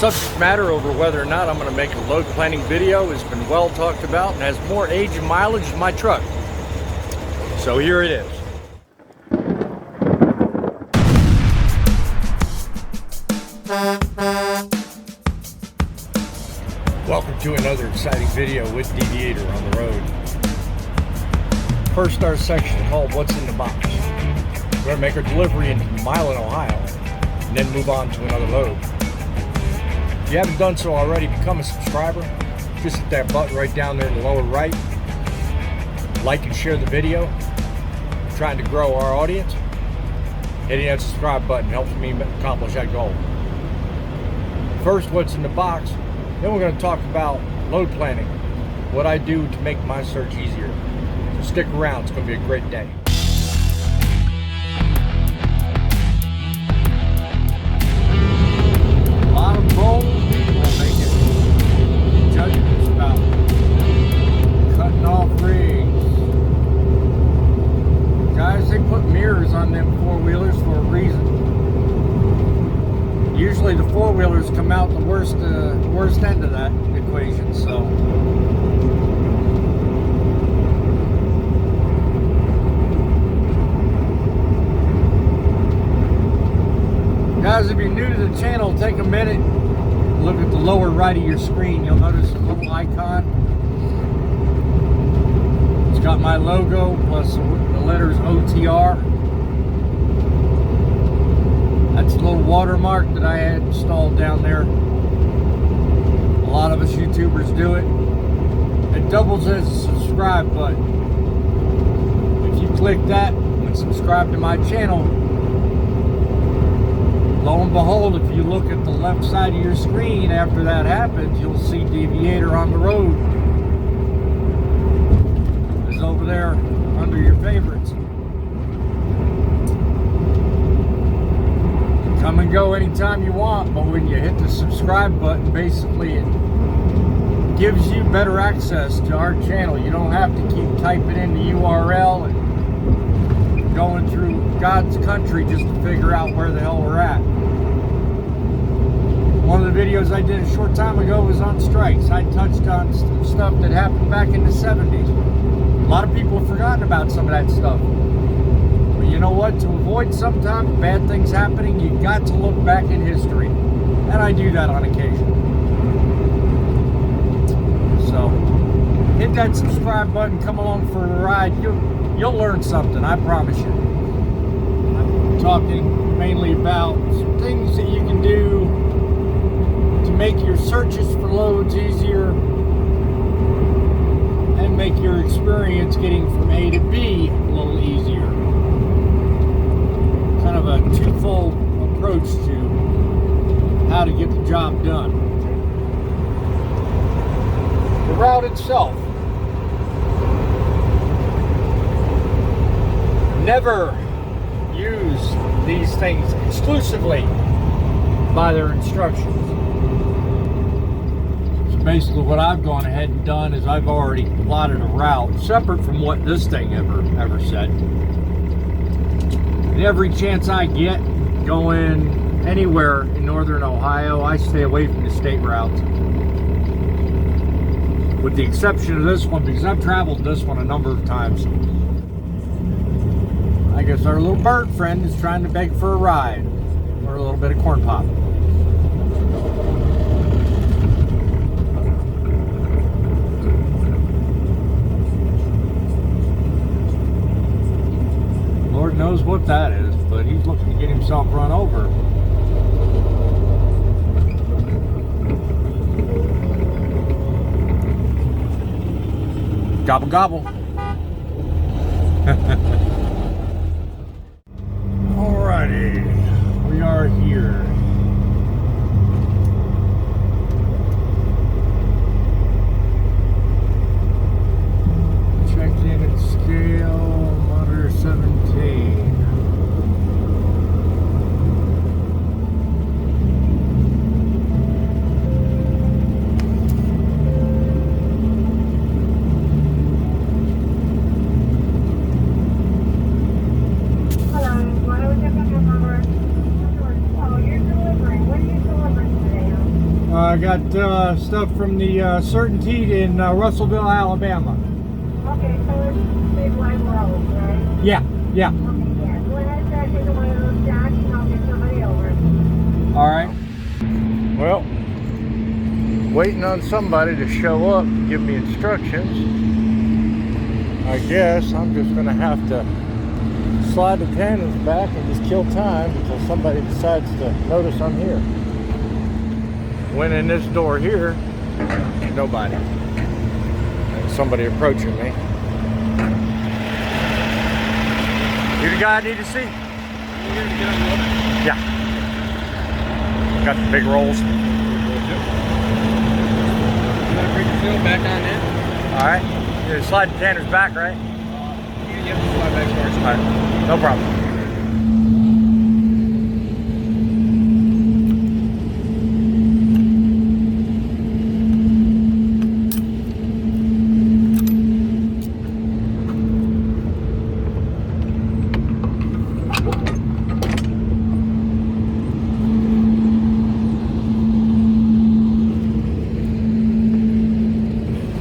subject matter over whether or not I'm going to make a load planning video has been well talked about and has more age and mileage than my truck. So here it is. Welcome to another exciting video with Deviator on the road. First, our section called What's in the Box. We're going to make a delivery in Milan, Ohio, and then move on to another load. If you haven't done so already, become a subscriber. Just hit that button right down there in the lower right. Like and share the video. I'm trying to grow our audience. Hitting that subscribe button helps me accomplish that goal. First, what's in the box. Then we're going to talk about load planning, what I do to make my search easier. So stick around, it's going to be a great day. A lot of bold people making judgments about cutting off rigs. Guys, they put mirrors on them four-wheelers for a reason. Usually the four-wheelers come out the worst end of that equation, so. Guys, if you're new to the channel, take a minute, look at the lower right of your screen. You'll notice a little icon. It's got my logo plus the letters OTR. That's a little watermark that I had installed down there. A lot of us YouTubers do it. It doubles as a subscribe button. If you click that and subscribe to my channel, lo and behold, if you look at the left side of your screen after that happens, you'll see Deviator on the road. It's over there under your favorites. Come and go anytime you want, but when you hit the subscribe button, basically it gives you better access to our channel. You don't have to keep typing in the URL and going through God's country just to figure out where the hell we're at. One of the videos I did a short time ago was on strikes. I touched on some stuff that happened back in the 70s. A lot of people have forgotten about some of that stuff. But you know what? To avoid sometimes bad things happening, you've got to look back in history. And I do that on occasion. So, hit that subscribe button, come along for a ride. You'll learn something, I promise you. I'm talking mainly about some things that you can do to make your searches for loads easier and make your experience getting from A to B a little easier. Kind of a twofold approach to how to get the job done. The route itself. Never use these things exclusively by their instructions. So basically what I've gone ahead and done is I've already plotted a route separate from what this thing ever said. And every chance I get going anywhere in northern Ohio, I stay away from the state routes. With the exception of this one, because I've traveled this one a number of times. I guess our little bird friend is trying to beg for a ride or a little bit of corn pop. Lord knows what that is, but he's looking to get himself run over. Gobble gobble. Alrighty, we are here. Checked in at scale, monitor 17. Hello, what was your phone number? Oh, you're I got stuff from the Certainty in Russellville, Alabama. Okay, so it's Big Line Road, right? Yeah, yeah. Okay, yeah. Go ahead and back into one of those jacks and I'll get somebody over. All right. Well, waiting on somebody to show up and give me instructions. I guess I'm just going to have to slide the tandems back and just kill time until somebody decides to notice I'm here. Went in this door here, nobody. And somebody approaching me. You the guy I need to see? You here to get unloaded? Yeah. Got the big rolls. You gotta bring your fuel back on in? Alright. You're sliding tandems back, right? You have to slide back towards you. Alright. No problem.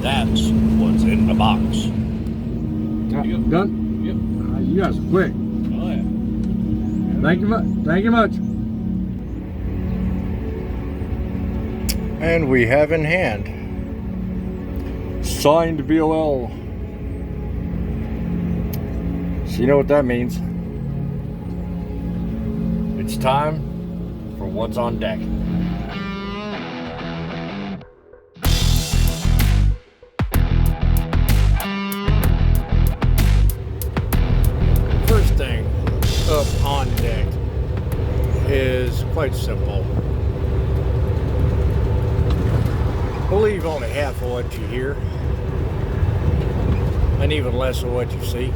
That's what's in the box. Done? Yep. You guys are quick. Oh yeah. Thank you much. Thank you much. And we have in hand signed BOL. So you know what that means. It's time for what's on deck. First thing up on deck is quite simple. Believe only half of what you hear, and even less of what you see.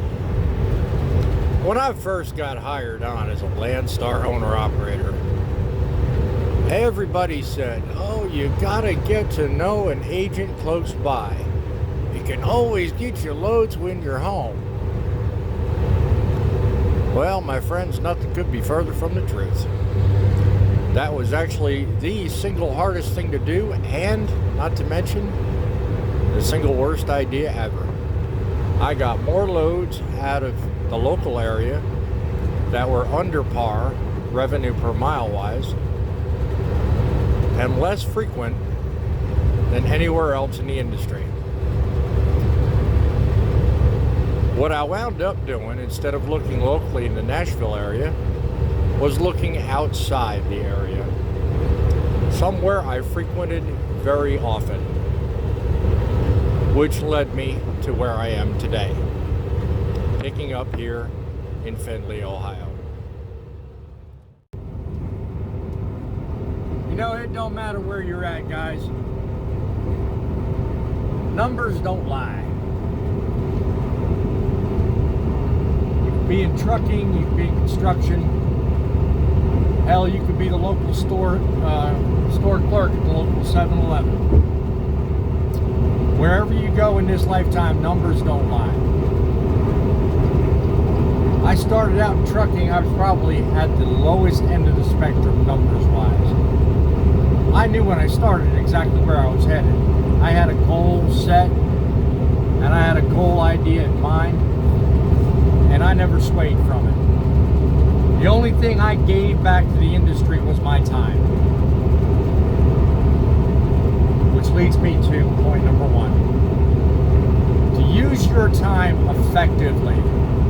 When I first got hired on as a Landstar owner-operator, everybody said, oh, you gotta get to know an agent close by. You can always get your loads when you're home. Well, my friends, nothing could be further from the truth. That was actually the single hardest thing to do, and not to mention, the single worst idea ever. I got more loads out of the local area that were under par, revenue per mile wise, and less frequent than anywhere else in the industry. What I wound up doing, instead of looking locally in the Nashville area, was looking outside the area, somewhere I frequented very often, which led me to where I am today, picking up here in Findlay, Ohio. You know, it don't matter where you're at, guys. Numbers don't lie. You could be in trucking, you could be in construction. Hell, you could be the local store clerk at the local 7-Eleven. Wherever you go in this lifetime, numbers don't lie. I started out in trucking, I was probably at the lowest end of the spectrum numbers-wise. I knew when I started exactly where I was headed. I had a goal set, and I had a goal idea in mind, and I never swayed from it. The only thing I gave back to the industry was my time. Which leads me to point number one. To use your time effectively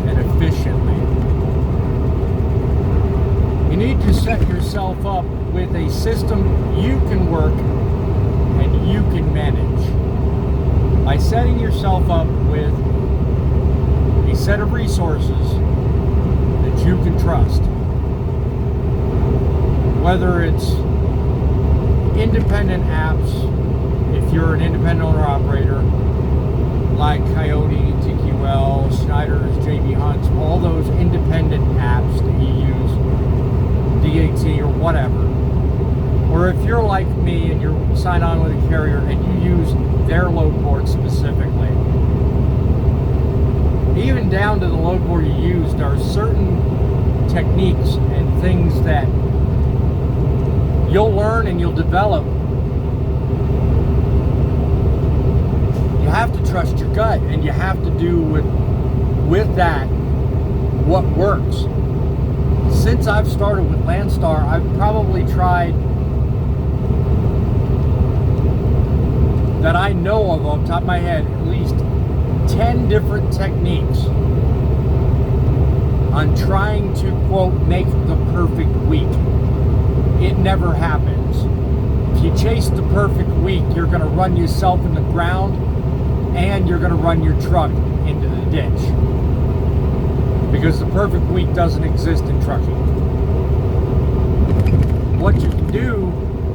and efficiently, you need to set yourself up with a system you can work and you can manage. By setting yourself up with a set of resources that you can trust. Whether it's independent apps, if you're an independent owner-operator, like Coyote, TQL, Schneider's, JB Hunt's, all those independent apps that you use, DAT or whatever. Or if you're like me and you're signed on with a carrier and you use their load board specifically, even down to the load board you use, there are certain techniques and things that you'll learn and you'll develop have to trust your gut, and you have to do with that what works. Since I've started with Landstar, I've probably tried, that I know of off the top of my head, at least 10 different techniques on trying to, quote, make the perfect week. It never happens. If you chase the perfect week, you're going to run yourself in the ground, and you're going to run your truck into the ditch. Because the perfect week doesn't exist in trucking. What you can do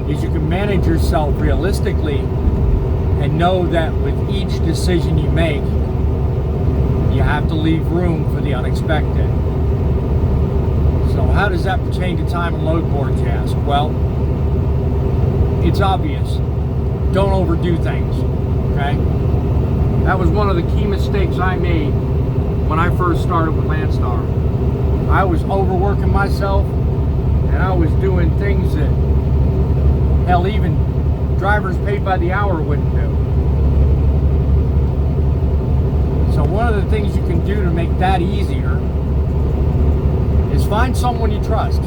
is you can manage yourself realistically and know that with each decision you make, you have to leave room for the unexpected. So how does that pertain to time and load boards, you ask? Well, it's obvious. Don't overdo things, okay? That was one of the key mistakes I made when I first started with Landstar. I was overworking myself, and I was doing things that, hell, even drivers paid by the hour wouldn't do. So one of the things you can do to make that easier is find someone you trust.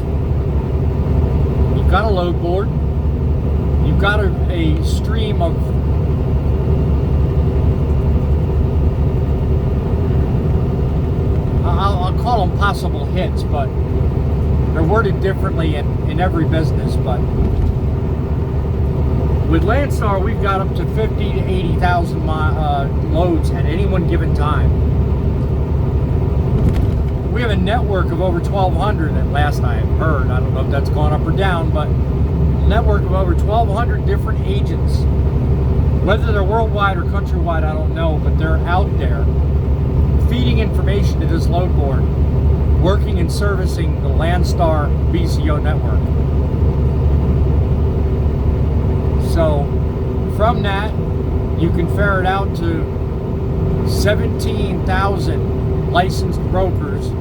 You've got a load board. You've got a stream of I'll call them possible hits, but they're worded differently in every business. But with Landstar, we've got up to 50 to 80,000 loads at any one given time. We have a network of over 1,200 at last I heard. I don't know if that's gone up or down, but a network of over 1,200 different agents. Whether they're worldwide or countrywide, I don't know, but they're out there feeding information to this load board, working and servicing the Landstar BCO network. So from that, you can ferret out to 17,000 licensed brokers,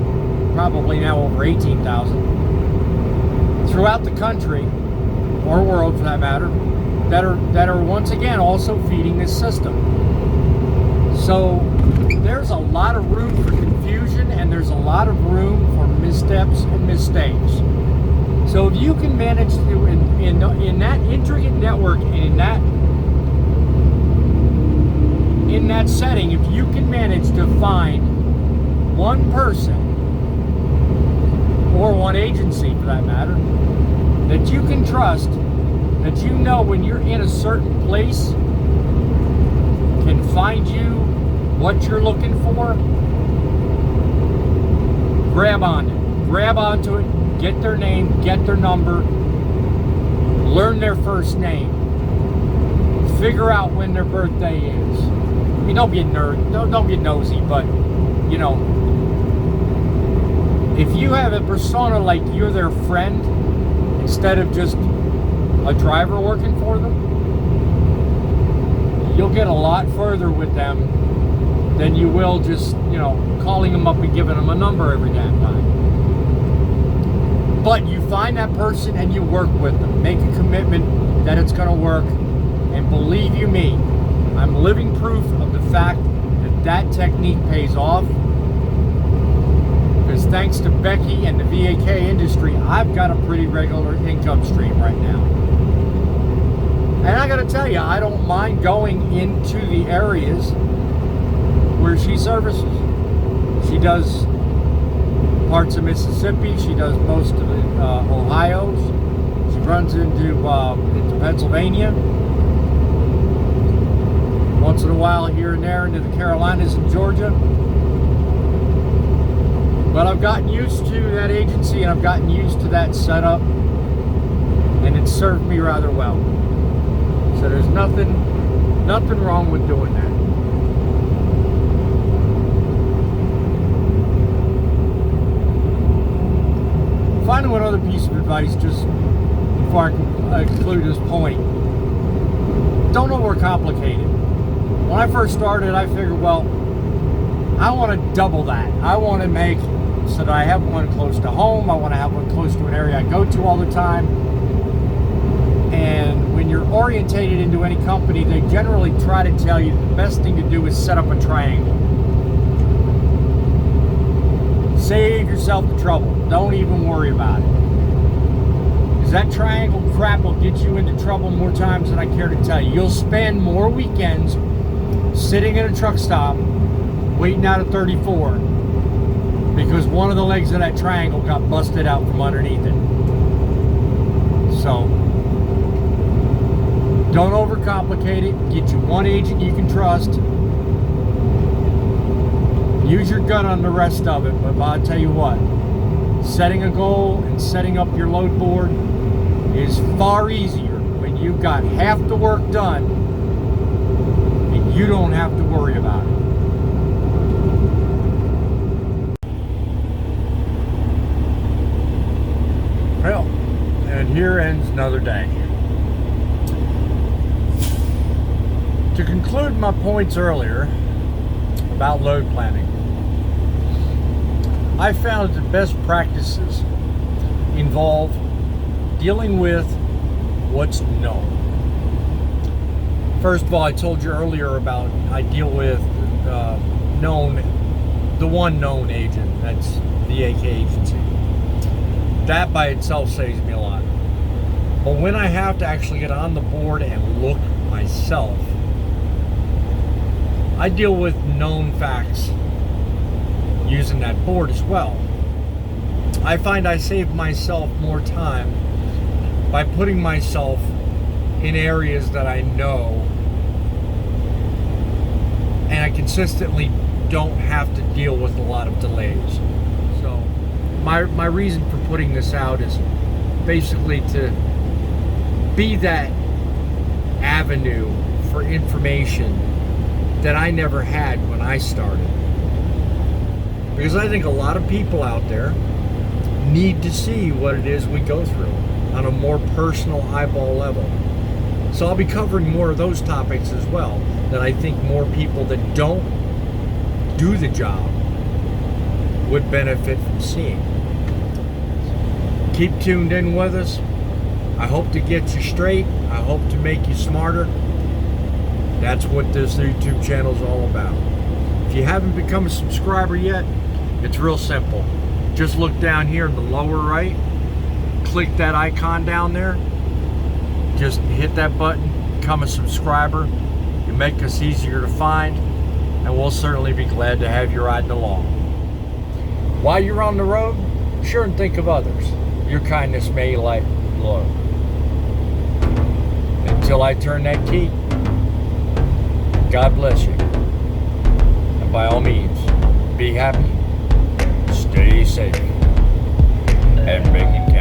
probably now over 18,000, throughout the country, or world for that matter, that are once again also feeding this system. So there's a lot of room for confusion, and there's a lot of room for missteps and mistakes. So if you can manage to, in that intricate network, and in that setting, if you can manage to find one person, or one agency for that matter, that you can trust, that you know when you're in a certain place, can find you what you're looking for, grab onto it, get their name, get their number, learn their first name, figure out when their birthday is. I mean, don't be a nerd, don't be nosy, but you know, if you have a persona like you're their friend instead of just a driver working for them, you'll get a lot further with them than you will just, you know, calling them up and giving them a number every damn time. But you find that person and you work with them. Make a commitment that it's going to work. And believe you me, I'm living proof of the fact that that technique pays off. Because thanks to Becky and the VAK industry, I've got a pretty regular income stream right now. And I got to tell you, I don't mind going into the areas where she services. She does parts of Mississippi. She does most of the Ohio. She runs into Pennsylvania. Once in a while here and there into the Carolinas and Georgia. But I've gotten used to that agency, and I've gotten used to that setup, and it served me rather well. So there's nothing wrong with doing that. Finally, one other piece of advice, just before I conclude this point. Don't overcomplicate it. When I first started, I figured, well, I want to double that. I want to make so that I have one close to home. I want to have one close to an area I go to all the time. And when you're orientated into any company, they generally try to tell you the best thing to do is set up a triangle. Save yourself the trouble. Don't even worry about it. Because that triangle crap will get you into trouble more times than I care to tell you. You'll spend more weekends sitting at a truck stop waiting out a 34 because one of the legs of that triangle got busted out from underneath it. So, don't overcomplicate it. Get you one agent you can trust. Use your gut on the rest of it, but I'll tell you what, setting a goal and setting up your load board is far easier when you've got half the work done and you don't have to worry about it. Well, and here ends another day. To conclude my points earlier about load planning, I found that the best practices involve dealing with what's known. First of all, I told you earlier about I deal with the one known agent, that's the AK agency. That by itself saves me a lot. But when I have to actually get on the board and look myself, I deal with known facts using that board as well. I find I save myself more time by putting myself in areas that I know and I consistently don't have to deal with a lot of delays. So my reason for putting this out is basically to be that avenue for information that I never had when I started. Because I think a lot of people out there need to see what it is we go through on a more personal eyeball level. So I'll be covering more of those topics as well that I think more people that don't do the job would benefit from seeing. Keep tuned in with us. I hope to get you straight. I hope to make you smarter. That's what this YouTube channel is all about. If you haven't become a subscriber yet, it's real simple. Just look down here in the lower right, click that icon down there, just hit that button, become a subscriber. You make us easier to find, and we'll certainly be glad to have you riding along. While you're on the road, be sure and think of others. Your kindness may light low. Until I turn that key, God bless you. And by all means, be happy, stay safe, and make it